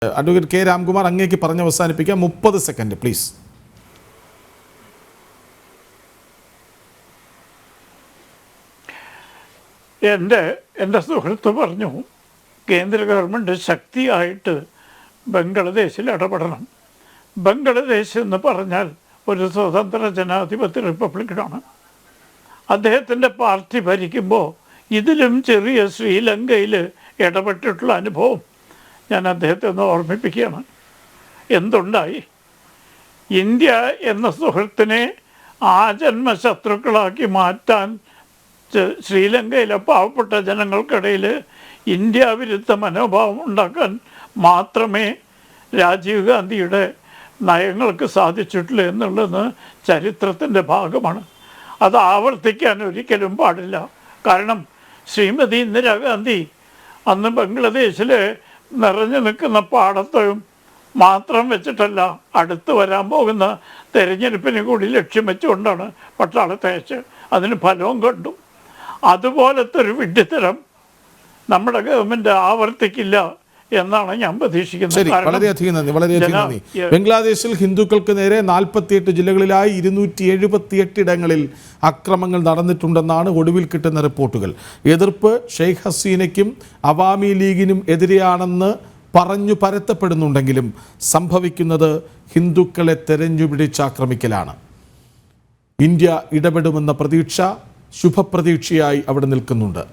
Advocate K Ramkumar, അങ്ങേക്ക് പറഞ്ഞ് അവസാനിപ്പിക്കാം. 30 സെക്കൻഡ് പ്ലീസ്. എൻ്റെ സുഹൃത്ത് പറഞ്ഞു, കേന്ദ്ര ഗവൺമെൻറ് ശക്തിയായിട്ട് ബംഗ്ലാദേശിൽ ഇടപെടണം. ബംഗ്ലാദേശ് എന്ന് പറഞ്ഞാൽ ഒരു സ്വതന്ത്ര ജനാധിപത്യ റിപ്പബ്ലിക്കാണ്. അദ്ദേഹത്തിൻ്റെ പാർട്ടി ഭരിക്കുമ്പോൾ ഇതിലും ചെറിയ ശ്രീലങ്കയിൽ ഇടപെട്ടിട്ടുള്ള അനുഭവം ഞാൻ അദ്ദേഹത്തെ ഒന്ന് ഓർമ്മിപ്പിക്കുകയാണ്. എന്തുണ്ടായി? ഇന്ത്യ എന്ന സുഹൃത്തിനെ ആജന്മ ശത്രുക്കളാക്കി മാറ്റാൻ ശ്രീലങ്കയിലെ പാവപ്പെട്ട ജനങ്ങൾക്കിടയിൽ ഇന്ത്യ വിരുദ്ധ മനോഭാവം ഉണ്ടാക്കാൻ മാത്രമേ രാജീവ് ഗാന്ധിയുടെ നയങ്ങൾക്ക് സാധിച്ചിട്ടുള്ളൂ എന്നുള്ളത് ചരിത്രത്തിൻ്റെ ഭാഗമാണ്. അത് ആവർത്തിക്കാൻ ഒരിക്കലും പാടില്ല. കാരണം ശ്രീമതി ഇന്ദിരാഗാന്ധി അന്ന് ബംഗ്ലാദേശിൽ നിറഞ്ഞു നിൽക്കുന്ന പാടത്തും മാത്രം വെച്ചിട്ടല്ല, അടുത്ത് വരാൻ പോകുന്ന തെരഞ്ഞെടുപ്പിനെ കൂടി ലക്ഷ്യം വെച്ചുകൊണ്ടാണ് പട്ടാളത്തെ അയച്ച് അതിന് ഫലവും കണ്ടു. അതുപോലത്തെ ഒരു വിഡ്ഢിത്തരം നമ്മുടെ ഗവൺമെൻറ് ആവർത്തിക്കില്ല എന്നാണ് ഞാൻ പ്രതീക്ഷിക്കുന്നത്. വളരെയധികം നന്ദി. ബംഗ്ലാദേശിൽ ഹിന്ദുക്കൾക്ക് നേരെ 48 ജില്ലകളിലായി 278 ഇടങ്ങളിൽ അക്രമങ്ങൾ നടന്നിട്ടുണ്ടെന്നാണ് ഒടുവിൽ കിട്ടുന്ന റിപ്പോർട്ടുകൾ. എതിർപ്പ് ഷെയ്ഖ് ഹസീനയ്ക്കും അവാമി ലീഗിനും എതിരെയാണെന്ന് പറഞ്ഞു പരത്തപ്പെടുന്നുണ്ടെങ്കിലും സംഭവിക്കുന്നത് ഹിന്ദുക്കളെ തെരഞ്ഞുപിടിച്ചാക്രമിക്കലാണ്. ഇന്ത്യ ഇടപെടുമെന്ന പ്രതീക്ഷ ശുഭപ്രതീക്ഷയായി അവിടെ നിൽക്കുന്നുണ്ട്.